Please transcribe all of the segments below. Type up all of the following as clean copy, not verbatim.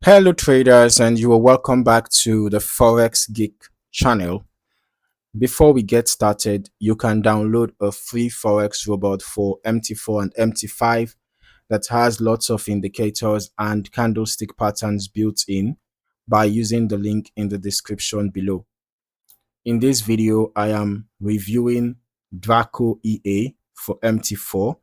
Hello traders, and you are welcome back to the Forex Geek channel. Before we get started, you can download a free Forex robot for MT4 and MT5 that has lots of indicators and candlestick patterns built in by using the link in the description below. In this video, I am reviewing Draco EA for MT4,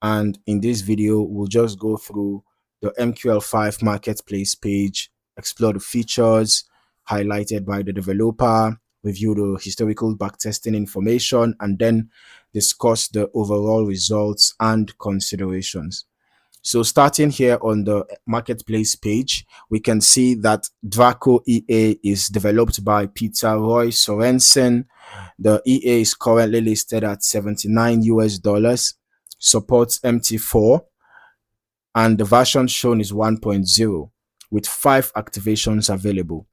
and in this video, we'll just go through the MQL5 Marketplace page, explore the features highlighted by the developer, review the historical backtesting information, and then discuss the overall results and considerations. So starting here on the marketplace page, we can see that Draco EA is developed by Peter Roy Sorensen. The EA is currently listed at 79 US dollars, supports MT4, and the version shown is 1.0 with 5 activations available.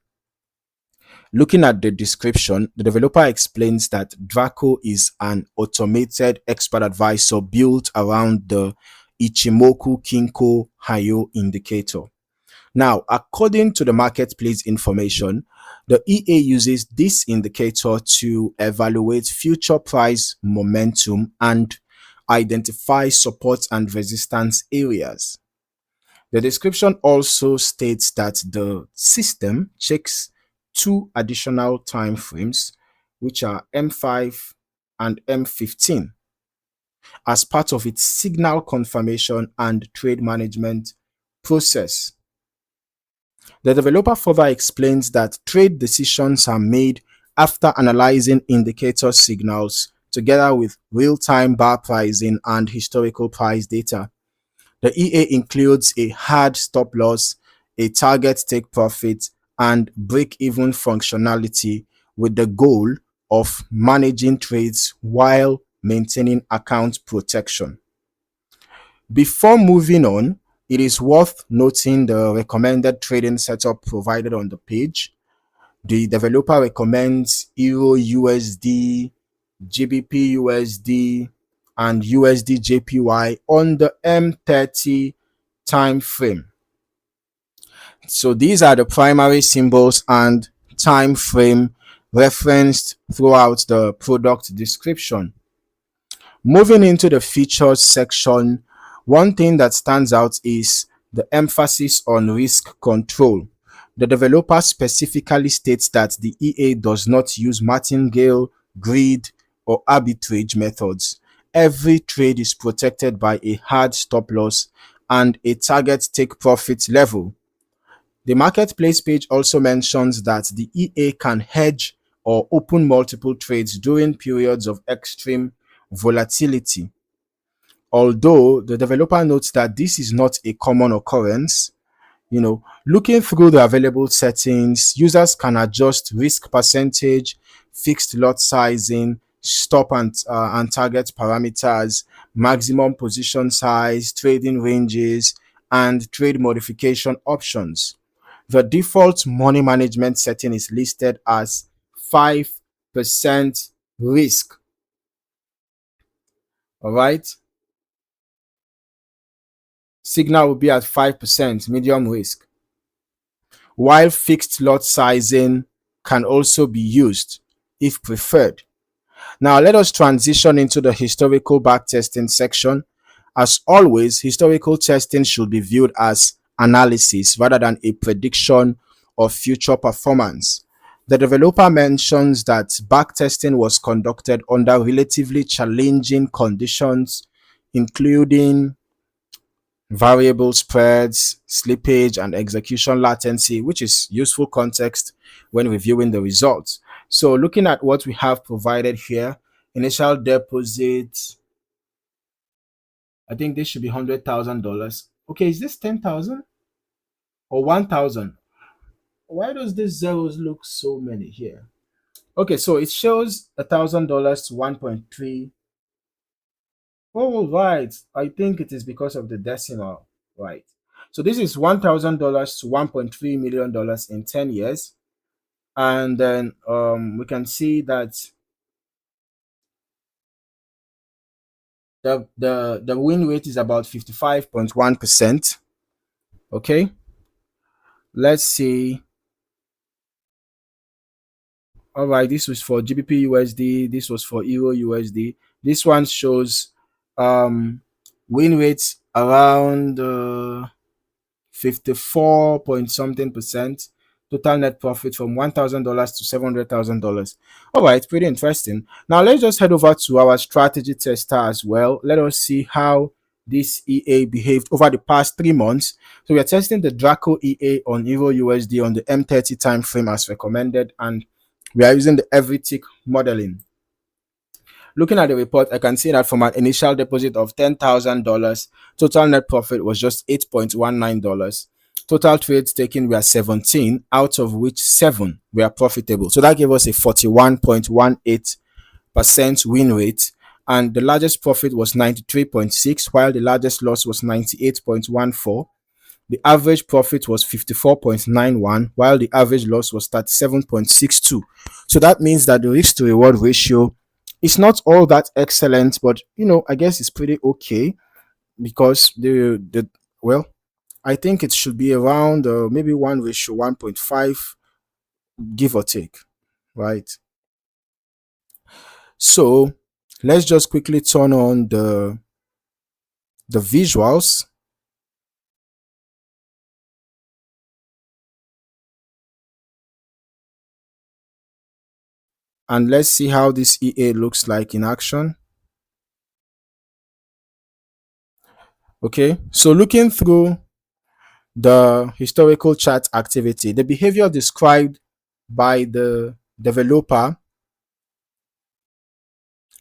Looking at the description, the developer explains that Draco is an automated expert advisor built around the Ichimoku Kinko Hyo indicator. Now, according to the marketplace information, the EA uses this indicator to evaluate future price momentum and identify support and resistance areas. The description also states that the system checks two additional time frames, which are M5 and M15, as part of its signal confirmation and trade management process. The developer further explains that trade decisions are made after analyzing indicator signals together with real-time bar pricing and historical price data. The EA includes a hard stop loss, a target take profit, and break-even functionality with the goal of managing trades while maintaining account protection. Before moving on, it is worth noting the recommended trading setup provided on the page. The developer recommends Euro USD, GBP USD, and USD JPY on the M30 time frame. So these are the primary symbols and time frame referenced throughout the product description. Moving into the features section, one thing that stands out is the emphasis on risk control. The developer specifically states that the EA does not use martingale, greed, or arbitrage methods. Every trade is protected by a hard stop loss and a target take profit level. The marketplace page also mentions that the EA can hedge or open multiple trades during periods of extreme volatility. Although the developer notes that this is not a common occurrence, looking through the available settings, users can adjust risk percentage, fixed lot sizing, stop and target parameters, maximum position size, trading ranges, and trade modification options. The default money management setting is listed as 5% risk. All right. Signal will be at 5% medium risk, while fixed lot sizing can also be used if preferred. Now let us transition into the historical backtesting section. As always, historical testing should be viewed as analysis rather than a prediction of future performance. The developer mentions that backtesting was conducted under relatively challenging conditions, including variable spreads, slippage, and execution latency, which is useful context when reviewing the results. So looking at what we have provided here, initial deposit, I think this should be $100,000. Okay, is this 10,000 or 1,000? Why does this zeros look so many here? Okay, so it shows $1,000 to 1.3. Oh, right. I think it is because of the decimal. Right. So this is $1,000 to $1.3 million in 10 years. And then we can see that the win rate is about 55.1%. Okay. let's see. All right, this was for GBP USD. This was for Euro USD. This one shows um win rates around 54 point something percent. Total net profit from $1,000 to $700,000. All right, pretty interesting. Now let's just head over to our strategy tester as well. Let us see how this EA behaved over the past 3 months. So we are testing the Draco EA on Euro USD on the M30 time frame as recommended, and we are using the every tick modeling. Looking at the report, I can see that from an initial deposit of $10,000, total net profit was just $8.19. Total trades taken were 17, out of which 7 were profitable. So that gave us a 41.18% win rate. And the largest profit was 93.6, while the largest loss was 98.14. The average profit was 54.91, while the average loss was 37.62. So that means that the risk to reward ratio is not all that excellent, but I guess it's pretty okay because the well, I think it should be around maybe 1:1.5, give or take, right? So let's just quickly turn on the visuals and let's see how this EA looks like in action. Okay, so looking through the historical chart activity, the behavior described by the developer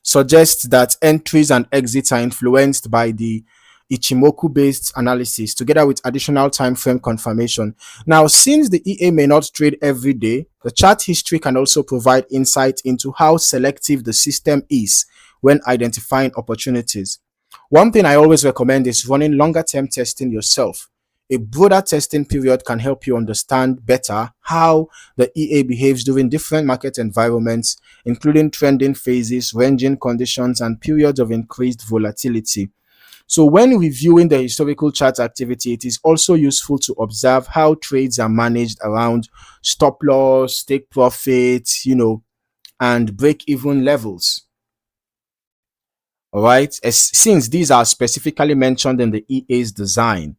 suggests that entries and exits are influenced by the Ichimoku based analysis together with additional time frame confirmation. Now, since the EA may not trade every day, the chart history can also provide insight into how selective the system is when identifying opportunities. One thing I always recommend is running longer term testing yourself. A broader testing period can help you understand better how the EA behaves during different market environments, including trending phases, ranging conditions, and periods of increased volatility. So, when reviewing the historical chart activity, it is also useful to observe how trades are managed around stop loss, take profits, and break even levels. All right, since these are specifically mentioned in the EA's design.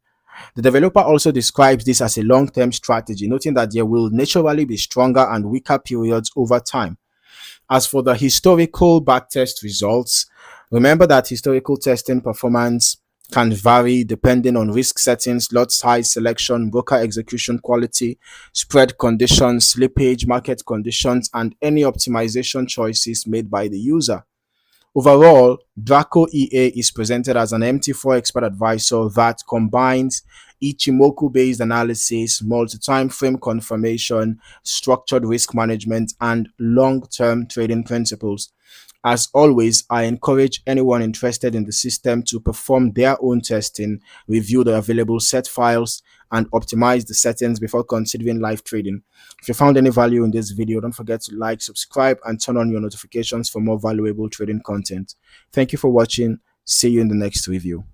The developer also describes this as a long term strategy, noting that there will naturally be stronger and weaker periods over time. As for the historical backtest results, remember that historical testing performance can vary depending on risk settings, lot size selection, broker execution quality, spread conditions, slippage, market conditions, and any optimization choices made by the user. Overall, Draco EA is presented as an MT4 expert advisor that combines Ichimoku-based analysis, multi-time frame confirmation, structured risk management, and long-term trading principles. As always, I encourage anyone interested in the system to perform their own testing, review the available set files, and optimize the settings before considering live trading. If you found any value in this video, don't forget to like, subscribe, and turn on your notifications for more valuable trading content. Thank you for watching. See you in the next review.